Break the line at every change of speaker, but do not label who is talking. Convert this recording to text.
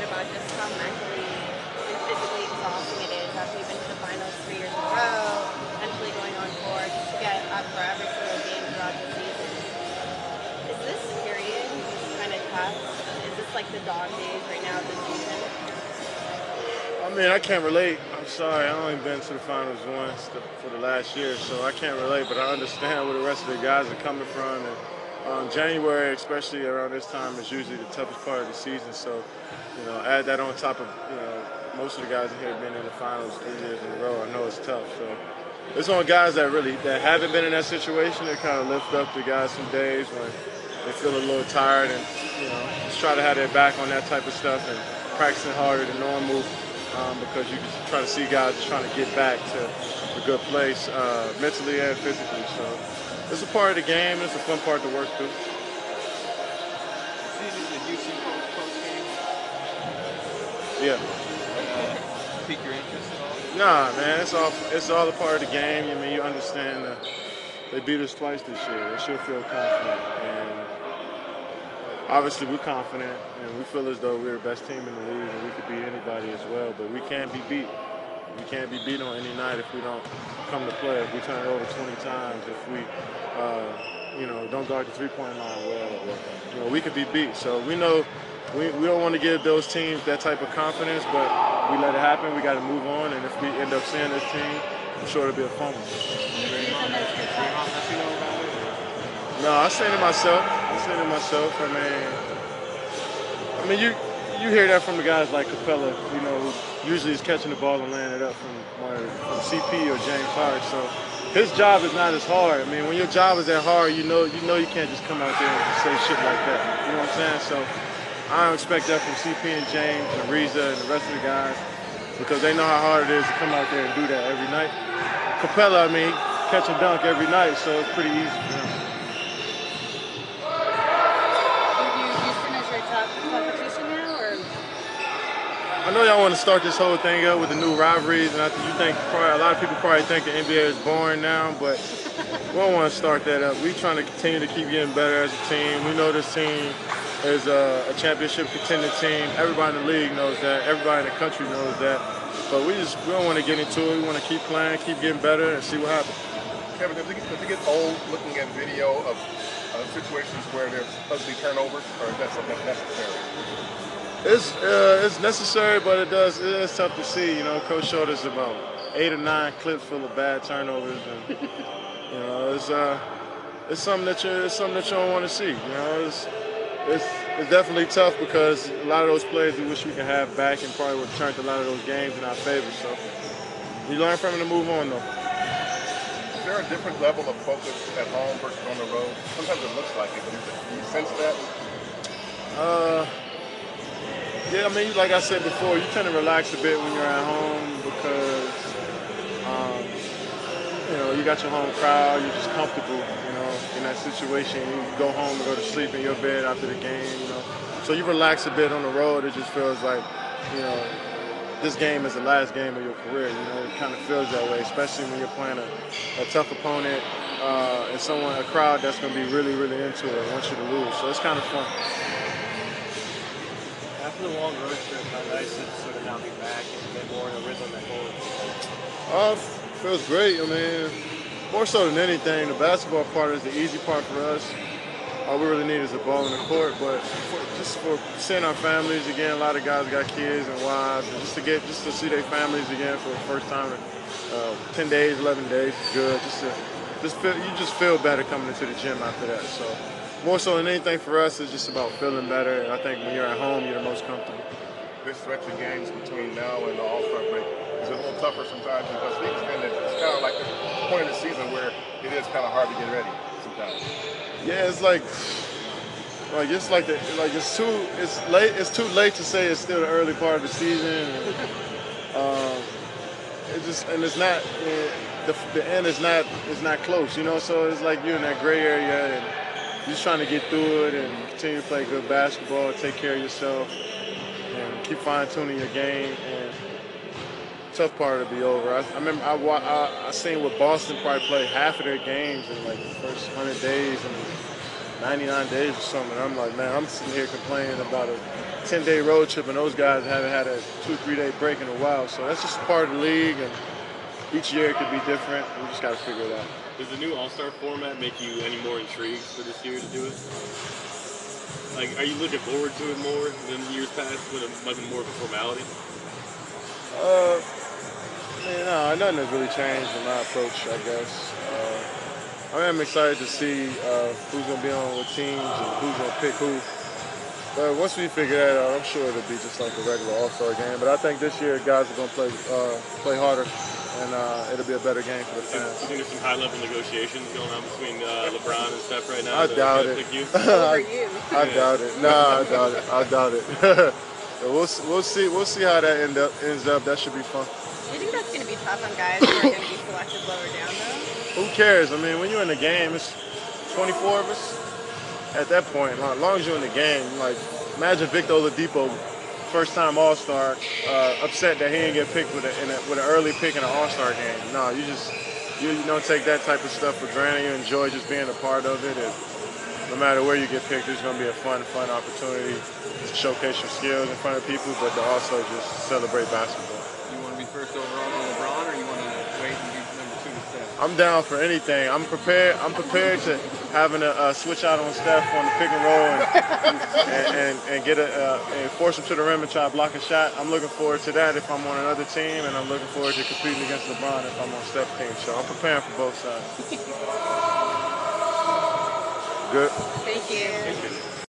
bit about just how mentally and physically exhausting it is after you've been to the finals 3 years in a row, eventually going on tour, just to get up for every single game throughout the season. Is this period kind of tough? Is this like the dog days right now of the season?
I mean, I can't relate. I'm sorry. I've only been to the finals once for the last year, so I can't relate. But I understand where the rest of the guys are coming from. And January, especially around this time, is usually the toughest part of the season. So, add that on top of most of the guys in here being in the finals 3 years in a row. I know it's tough. So it's on guys that haven't been in that situation that kind of lift up the guys some days when they feel a little tired and just try to have their back on that type of stuff and practicing harder than normal. Because you can try to see guys trying to get back to a good place mentally and physically. So it's a part of the game. It's a fun part to work through.
Did you see post game?
Yeah.
Pique your interest at all?
Nah, man. It's all a part of the game. I mean, you understand that they beat us twice this year. They should feel confident. And obviously, we're confident, and we feel as though we're the best team in the league, and we could beat anybody as well. But we can't be beat. We can't be beat on any night if we don't come to play. If we turn it over 20 times, if we, don't guard the three-point line well, we could be beat. So we know we don't want to give those teams that type of confidence, but we let it happen. We got to move on, and if we end up seeing this team, I'm sure it'll be a fun one. No, I seen it myself. I mean, you hear that from the guys like Capella, who usually is catching the ball and laying it up from CP or James Harden. So his job is not as hard. I mean, when your job is that hard, you know you can't just come out there and say shit like that. You know what I'm saying? So I don't expect that from CP and James and Reza and the rest of the guys because they know how hard it is to come out there and do that every night. Capella, catch and dunk every night, so it's pretty easy for him.
Competition now, or?
I know y'all want to start this whole thing up with the new rivalries, and a lot of people probably think the NBA is boring now, but we don't want to start that up. We're trying to continue to keep getting better as a team. We know this team is a championship contending team. Everybody in the league knows that. Everybody in the country knows that. But we don't want to get into it. We want to keep playing, keep getting better, and see what happens.
Kevin, does it get old looking at video of situations where there's ugly turnovers, or is that something that's necessary?
It's necessary, but it is tough to see. Coach showed us about 8 or 9 clips full of bad turnovers, and it's something that you don't want to see. It's definitely tough because a lot of those plays we wish we could have back, and probably would have turned a lot of those games in our favor. So you learn from it and move on, though.
Is there a different level of focus at home versus on the road? Sometimes it looks like it, but do you sense that?
Yeah, like I said before, you tend to relax a bit when you're at home because, you got your home crowd, you're just comfortable, in that situation. You go home and go to sleep in your bed after the game, So you relax a bit on the road. It just feels like, this game is the last game of your career. It kind of feels that way, especially when you're playing a tough opponent and a crowd that's going to be really, really into it and wants you to lose. So it's kind of fun.
After the long road trip, how nice is it to sort of now be back and get more in a rhythm at home?
Feels great. More so than anything, the basketball part is the easy part for us. All we really need is a ball in the court, but just for seeing our families again, a lot of guys got kids and wives, and just to see their families again for the first time in 10 days, 11 days is good. You just feel better coming into the gym after that. So more so than anything for us, it's just about feeling better. And I think when you're at home, you're the most comfortable.
This stretch of games between now and the All-Star break is a little tougher sometimes because it's kind of like the point of the season where it is kind of hard to get ready sometimes.
Yeah, it's too late to say it's still the early part of the season. And it's not the end is not close, So it's like you're in that gray area and you're just trying to get through it and continue to play good basketball, take care of yourself, and keep fine-tuning your game. And tough part to be over. I remember I seen what Boston probably played half of their games in like the first 100 days, and 99 days or something. I'm like, man, I'm sitting here complaining about a 10-day road trip, and those guys haven't had a 2-3 day break in a while. So that's just part of the league, and each year it could be different. We just got to figure it out.
Does the new All-Star format make you any more intrigued for this year to do it? Like, are you looking forward to it more than years past when it might be more of a formality?
No, nothing has really changed in my approach, I guess. I am excited to see who's going to be on what teams and who's going to pick who. But once we figure that out, I'm sure it'll be just like a regular All-Star game. But I think this year guys are going to play harder, and it'll be a better game for the fans.
You think there's some high-level negotiations going on between LeBron and Steph right now?
I doubt it. I doubt it. No, I doubt it. We'll see. We'll see how that ends up. That should be fun.
Do you think that's going to be tough on guys who are going to be selected lower down, though?
Who cares? I mean, when you're in the game, it's 24 of us. At that point, as long as you're in the game, like, imagine Victor Oladipo, first-time All-Star, upset that he didn't get picked with an early pick in an All-Star game. No, you don't take that type of stuff for granted. You enjoy just being a part of it. And no matter where you get picked, it's going to be a fun opportunity to showcase your skills in front of people, but to also just celebrate basketball.
You want to be first overall to LeBron, or you want to wait and be number 2 to Steph?
I'm down for anything. I'm prepared to having a switch out on Steph on the pick and roll and get and force him to the rim and try to block a shot. I'm looking forward to that if I'm on another team, and I'm looking forward to competing against LeBron if I'm on Steph's team. So I'm preparing for both sides. Good.
Thank you.